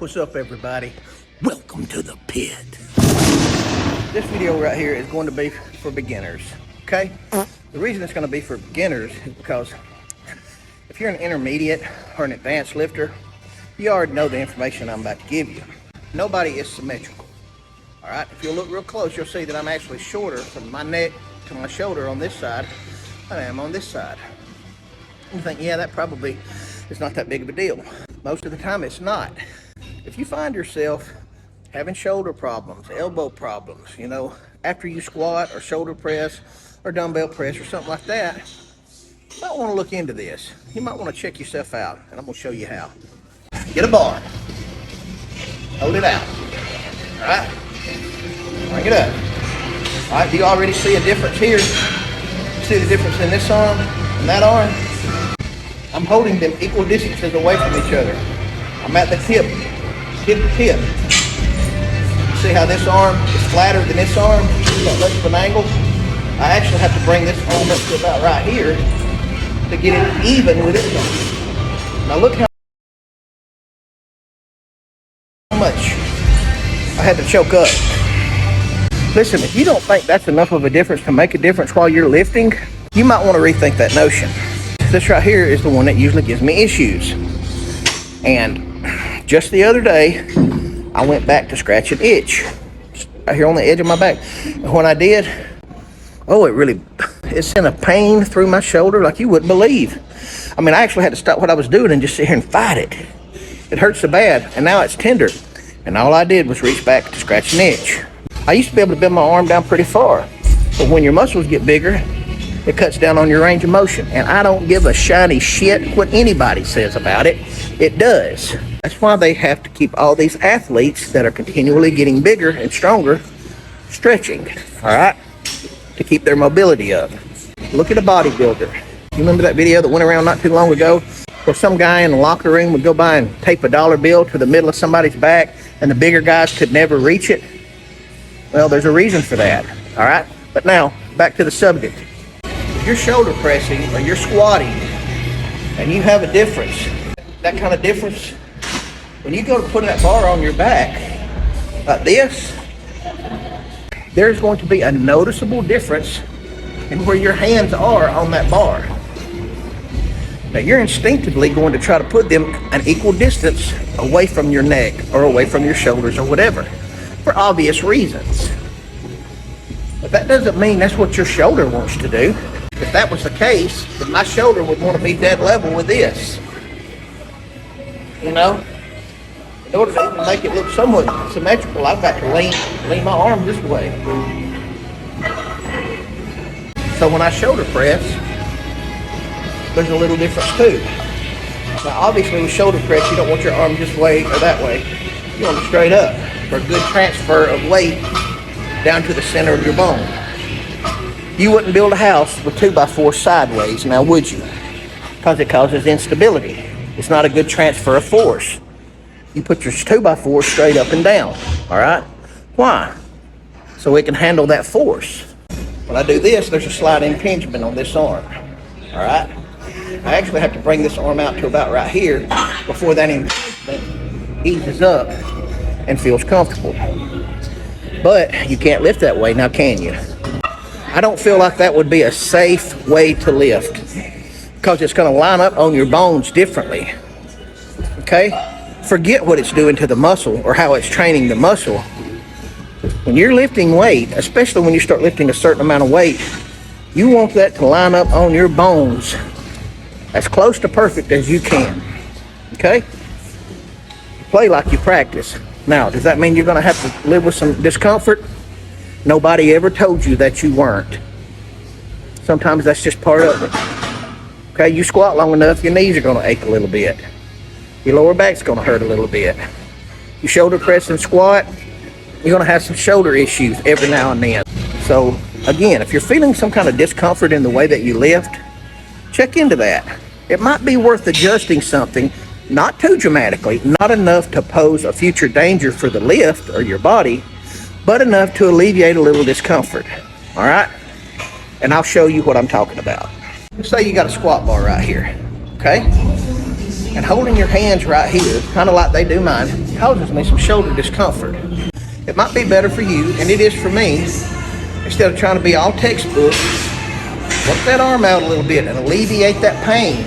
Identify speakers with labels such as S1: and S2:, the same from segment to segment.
S1: What's up, everybody? Welcome to the pit. This video right here is going to be for beginners, okay? The reason it's going to be for beginners is because if you're an intermediate or an advanced lifter, you already know the information I'm about to give you. Nobody is symmetrical, all right? If you look real close, you'll see that I'm actually shorter from my neck to my shoulder on this side than I am on this side. You think, yeah, that probably is not that big of a deal. Most of the time, it's not. If you find yourself having shoulder problems, elbow problems, you know, after you squat or shoulder press or dumbbell press or something like that, you might want to look into this. You might want to check yourself out, and I'm going to show you how. Get a bar. Hold it out. All right? Bring it up. All right, do you already see a difference here? See the difference in this arm and that arm? I'm holding them equal distances away from each other. I'm at the tip. Hit the tip. See how this arm is flatter than this arm? Got less of an angle. I actually have to bring this arm up to about right here to get it even with this arm. Now look how much I had to choke up. Listen, if you don't think that's enough of a difference to make a difference while you're lifting, you might want to rethink that notion. This right here is the one that usually gives me issues. And just the other day, I went back to scratch an itch right here on the edge of my back. And when I did, oh, it sent a pain through my shoulder like you wouldn't believe. I mean, I actually had to stop what I was doing and just sit here and fight it. It hurt so bad, and now it's tender. And all I did was reach back to scratch an itch. I used to be able to bend my arm down pretty far, but when your muscles get bigger, it cuts down on your range of motion. And I don't give a shiny shit what anybody says about it. It does. That's why they have to keep all these athletes that are continually getting bigger and stronger stretching, all right, to keep their mobility up. Look at a bodybuilder. You remember that video that went around not too long ago where some guy in the locker room would go by and tape a dollar bill to the middle of somebody's back and the bigger guys could never reach it? Well, there's a reason for that, all right? But now, back to the subject. If you're shoulder pressing or you're squatting and you have a difference, that kind of difference, when you go to put that bar on your back like this, there's going to be a noticeable difference in where your hands are on that bar. Now you're instinctively going to try to put them an equal distance away from your neck or away from your shoulders or whatever, for obvious reasons. But that doesn't mean that's what your shoulder wants to do. If that was the case, then my shoulder would want to be dead level with this. You know? In order to even make it look somewhat symmetrical, I've got to lean my arm this way. So when I shoulder press, there's a little difference too. Now obviously with shoulder press, you don't want your arm this way or that way. You want it straight up for a good transfer of weight down to the center of your bone. You wouldn't build a house with 2x4 sideways, now would you? Because it causes instability. It's not a good transfer of force. You put your 2x4 straight up and down, all right? Why? So it can handle that force. When I do this, there's a slight impingement on this arm, all right? I actually have to bring this arm out to about right here before that impingement eases up and feels comfortable. But you can't lift that way now, can you? I don't feel like that would be a safe way to lift because it's going to line up on your bones differently, okay? Forget what it's doing to the muscle or how it's training the muscle. When you're lifting weight, especially when you start lifting a certain amount of weight, you want that to line up on your bones as close to perfect as you can, okay? Play like you practice. Now, does that mean you're going to have to live with some discomfort? Nobody ever told you that you weren't. Sometimes that's just part of it. Okay, you squat long enough, your knees are going to ache a little bit. Your lower back's going to hurt a little bit. You shoulder press and squat, you're going to have some shoulder issues every now and then. So, again, if you're feeling some kind of discomfort in the way that you lift, check into that. It might be worth adjusting something, not too dramatically, not enough to pose a future danger for the lift or your body, but enough to alleviate a little discomfort, all right? And I'll show you what I'm talking about. Let's say you got a squat bar right here, okay? And holding your hands right here, kind of like they do mine, causes me some shoulder discomfort. It might be better for you, and it is for me, instead of trying to be all textbook, work that arm out a little bit and alleviate that pain,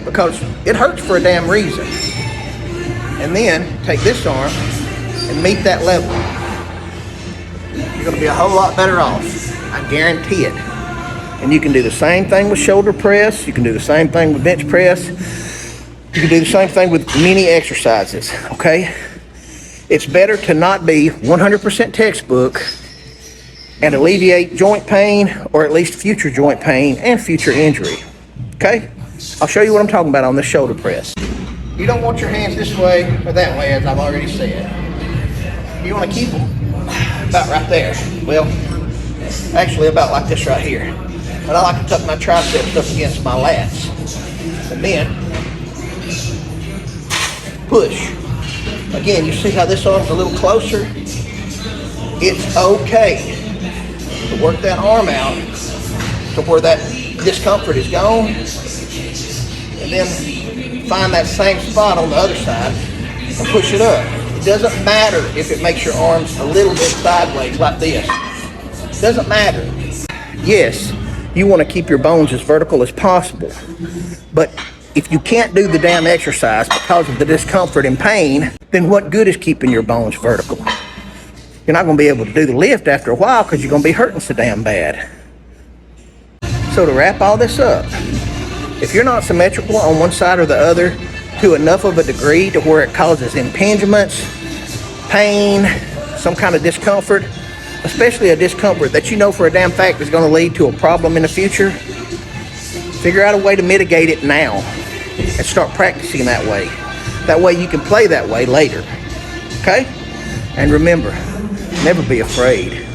S1: because it hurts for a damn reason. And then take this arm and meet that level. You're going to be a whole lot better off. I guarantee it. And you can do the same thing with shoulder press. You can do the same thing with bench press. You can do the same thing with many exercises, okay? It's better to not be 100% textbook and alleviate joint pain, or at least future joint pain and future injury, okay? I'll show you what I'm talking about on this shoulder press. You don't want your hands this way or that way, as I've already said. You want to keep them about right there. Well, actually about like this right here. But I like to tuck my triceps up against my lats. And then push. Again, you see how this arm's a little closer? It's okay to work that arm out to where that discomfort is gone, and then find that same spot on the other side and push it up. It doesn't matter if it makes your arms a little bit sideways like this. It doesn't matter. Yes, you want to keep your bones as vertical as possible, but if you can't do the damn exercise because of the discomfort and pain, then what good is keeping your bones vertical? You're not going to be able to do the lift after a while because you're going to be hurting so damn bad. So to wrap all this up, if you're not symmetrical on one side or the other to enough of a degree to where it causes impingements, pain, some kind of discomfort, especially a discomfort that you know for a damn fact is going to lead to a problem in the future, figure out a way to mitigate it now and start practicing that way. That way you can play that way later. Okay? And remember, never be afraid.